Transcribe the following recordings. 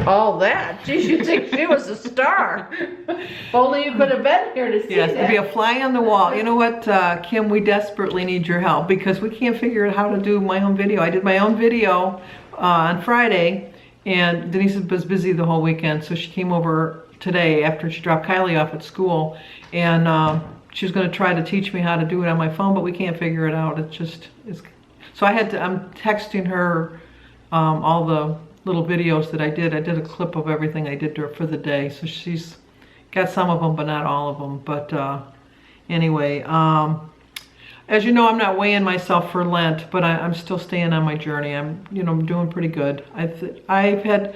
All that. Geez, you'd think she was a star. If only you could have been here to see Yes, that. to be a fly on the wall. You know what, Kim, we desperately need your help because we can't figure out how to do my own video. I did my own video on Friday, and Denise was busy the whole weekend, so she came over today after she dropped Kylie off at school, and she was going to try to teach me how to do it on my phone, but we can't figure it out. So I'm texting her all the little videos that I did. I did a clip of everything I did to her for the day, so she's got some of them, but not all of them. But anyway, as you know, I'm not weighing myself for Lent, but I'm still staying on my journey. I'm doing pretty good. I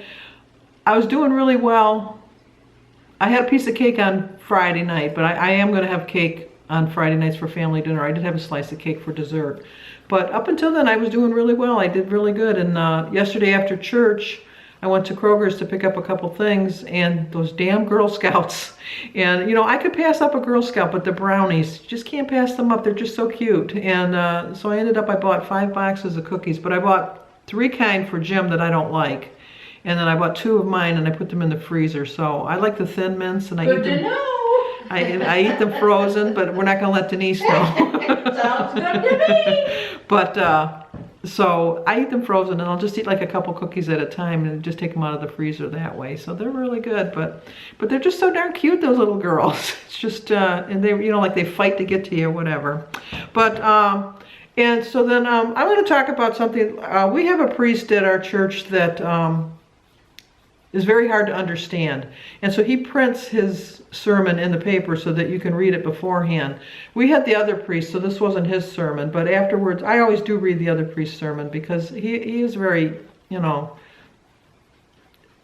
was doing really well. I had a piece of cake on Friday night, but I am going to have cake on Friday nights for family dinner. I did have a slice of cake for dessert. But up until then, I was doing really well. I did really good. And yesterday after church, I went to Kroger's to pick up a couple things, and those damn Girl Scouts. And, I could pass up a Girl Scout, but the brownies, you just can't pass them up. They're just so cute. And so I bought 5 boxes of cookies, but I bought 3 kind for Jim that I don't like. And then I bought 2 of mine, and I put them in the freezer. So I like the Thin Mints, and I eat them. I eat them frozen, but we're not going to let Denise know. Sounds good to me. But, so I eat them frozen, and I'll just eat like a couple cookies at a time and just take them out of the freezer that way. So they're really good, but they're just so darn cute, those little girls. It's just, and they, like they fight to get to you, whatever. But, and so then I'm going to talk about something. We have a priest at our church that is very hard to understand. And so he prints his sermon in the paper so that you can read it beforehand. We had the other priest, so this wasn't his sermon, but afterwards, I always do read the other priest's sermon because he is very,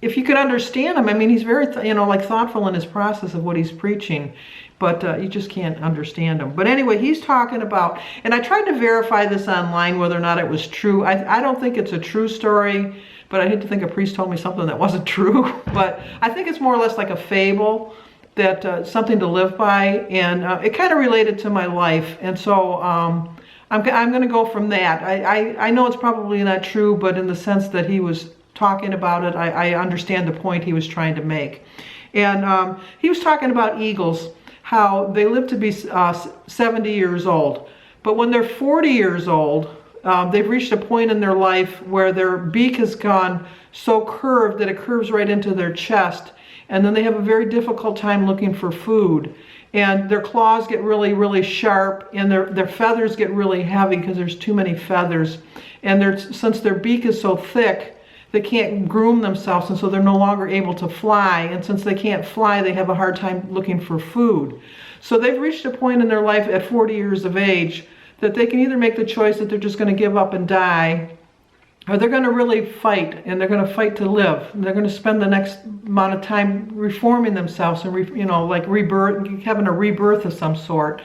if you could understand him, I mean, he's very, like thoughtful in his process of what he's preaching, but you just can't understand him. But anyway, he's talking about, and I tried to verify this online, whether or not it was true. I don't think it's a true story, but I hate to think a priest told me something that wasn't true. But I think it's more or less like a fable, that something to live by, and it kind of related to my life. And so I'm going to go from that. I know it's probably not true, but in the sense that he was talking about it, I understand the point he was trying to make. And he was talking about eagles, how they live to be 70 years old. But when they're 40 years old, they've reached a point in their life where their beak has gone so curved that it curves right into their chest. And then they have a very difficult time looking for food. And their claws get really, really sharp, and their feathers get really heavy because there's too many feathers. And since their beak is so thick, they can't groom themselves, and so they're no longer able to fly. And since they can't fly, they have a hard time looking for food. So they've reached a point in their life at 40 years of age that they can either make the choice that they're just going to give up and die, or they're going to really fight, and they're going to fight to live. And they're going to spend the next amount of time reforming themselves and, like rebirth, having a rebirth of some sort.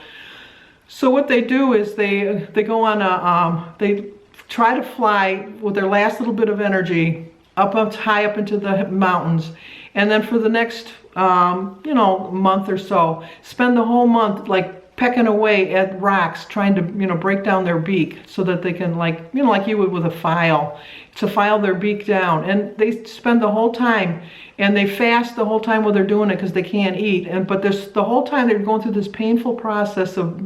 So what they do is they go on they try to fly with their last little bit of energy up high up into the mountains, and then for the next month or so, spend the whole month like pecking away at rocks, trying to break down their beak so that they can, like you would with a file, to file their beak down. And they spend the whole time, and they fast the whole time while they're doing it because they can't eat. But the whole time they're going through this painful process of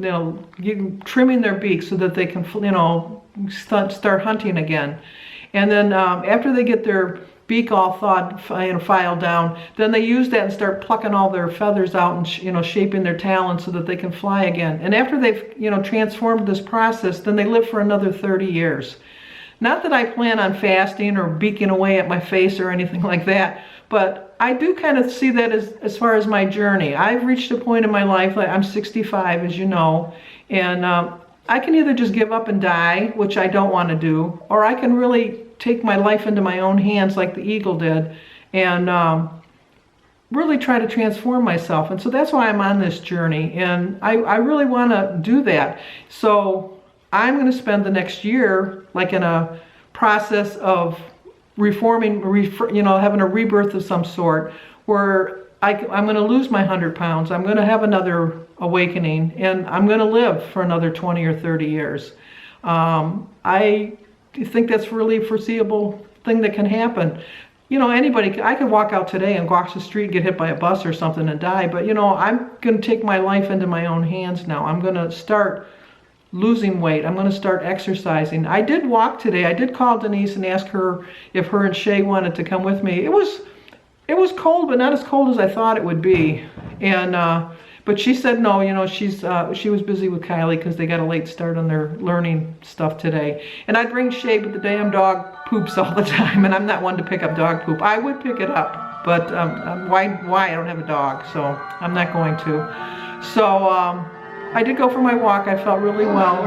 trimming their beak so that they can start hunting again. And then after they get their beak all thawed, filed down, then they use that and start plucking all their feathers out and shaping their talons so that they can fly again. And after they've transformed this process, then they live for another 30 years. Not that I plan on fasting or beaking away at my face or anything like that, but I do kind of see that as far as my journey. I've reached a point in my life, like I'm 65, as you know, and I can either just give up and die, which I don't want to do, or I can really take my life into my own hands like the eagle did, and really try to transform myself. And so that's why I'm on this journey, and I really want to do that. So I'm going to spend the next year like in a process of reforming, having a rebirth of some sort, where I'm going to lose my 100 pounds. I'm going to have another awakening, and I'm going to live for another 20 or 30 years. I think that's really a foreseeable thing that can happen. you know, anybody, I could walk out today and go across the street, get hit by a bus or something and die. But, you know, I'm going to take my life into my own hands now. I'm going to start losing weight. I'm going to start exercising. I did walk today. I did call Denise and ask her if her and Shay wanted to come with me. It was cold, but not as cold as I thought it would be. And, but she said no, you know, she was busy with Kylie because they got a late start on their learning stuff today. And I'd bring Shay, but the damn dog poops all the time, and I'm not one to pick up dog poop. I would pick it up, but why? I don't have a dog, so I'm not going to. So I did go for my walk. I felt really well.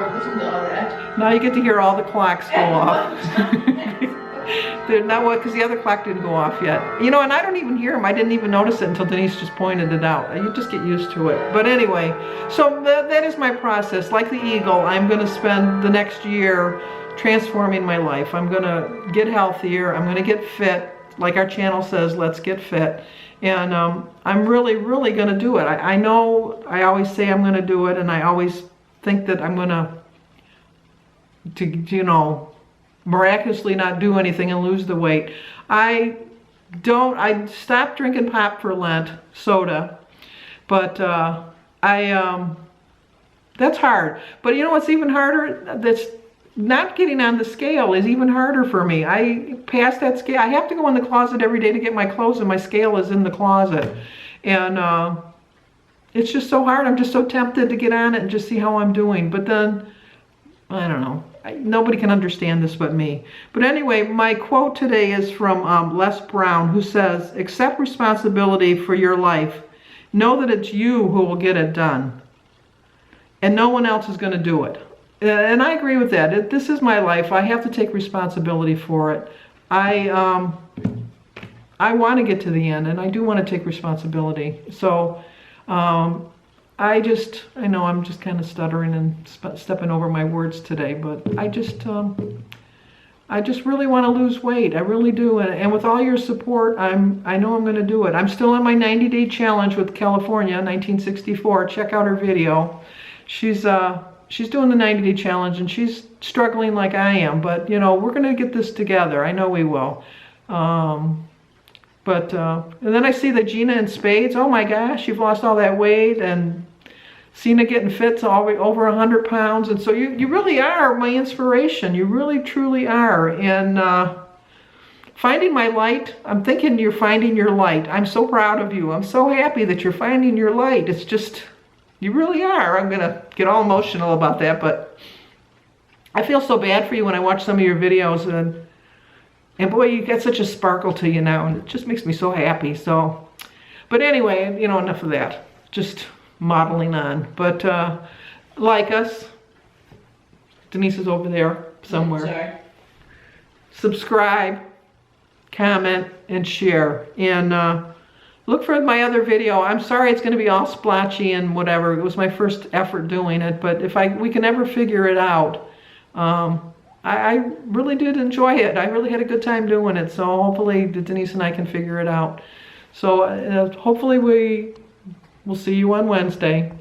Now you get to hear all the clocks go off. They're not what, because the other clock didn't go off yet. You know, and I don't even hear them. I didn't even notice it until Denise just pointed it out. You just get used to it. But anyway, so that is my process. Like the eagle, I'm going to spend the next year transforming my life. I'm going to get healthier. I'm going to get fit. Like our channel says, let's get fit. And I'm really, really going to do it. I know I always say I'm going to do it, and I always think that I'm going to, you know, miraculously not do anything and lose the weight. I stopped drinking pop for Lent, soda, but that's hard. But you know what's even harder? That's not getting on the scale is even harder for me. I passed that scale. I have to go in the closet every day to get my clothes, and my scale is in the closet. And it's just so hard. I'm just so tempted to get on it and just see how I'm doing. But then, I don't know. Nobody can understand this but me. But anyway, my quote today is from Les Brown, who says, accept responsibility for your life. Know that it's you who will get it done. And no one else is going to do it. And I agree with that. This is my life. I have to take responsibility for it. I want to get to the end, and I do want to take responsibility. So, I know I'm just kind of stuttering and stepping over my words today, but I just really want to lose weight. I really do. And with all your support, I know I'm going to do it. I'm still on my 90-day challenge with California, 1964. Check out her video. She's doing the 90-day challenge, and she's struggling like I am, but you know, we're going to get this together. I know we will. And then I see that Gina in spades, oh my gosh, you've lost all that weight, and Cena getting fit's over 100 pounds. And so you really are my inspiration. You really, truly are. And finding my light, I'm thinking you're finding your light. I'm so proud of you. I'm so happy that you're finding your light. It's just, you really are. I'm going to get all emotional about that, but I feel so bad for you when I watch some of your videos, and boy, you got such a sparkle to you now, and it just makes me so happy. So, but anyway, you know, enough of that. Just modeling on. But like us, Denise is over there somewhere. Sorry. Subscribe, comment, and share. And look for my other video. I'm sorry it's going to be all splotchy and whatever. It was my first effort doing it, but if we can ever figure it out, I really did enjoy it. I really had a good time doing it. So hopefully Denise and I can figure it out. So hopefully we'll see you on Wednesday.